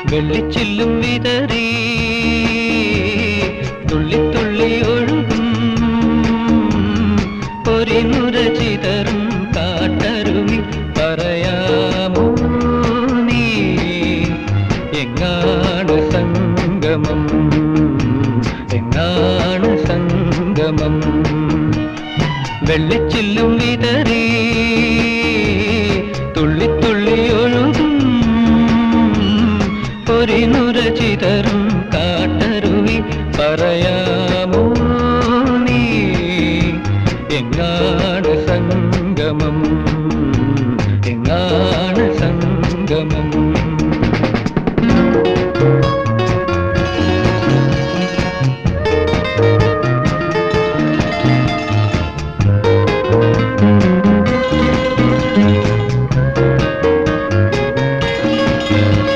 വെള്ളിച്ചില്ലും വിതറി തുള്ളി തുള്ളി ഒഴുകും പൊരിനുര ചിതറും കാട്ടരുവി പറയാമോ നീ എങ്ങാണ് സംഗമം എങ്ങാണ് സംഗമം വെള്ളിച്ചില്ലും വിതറി തുള്ളി തുള്ളി ഒഴുകും പൊരിനുര ചിതറും കാട്ടരുവി പറയാ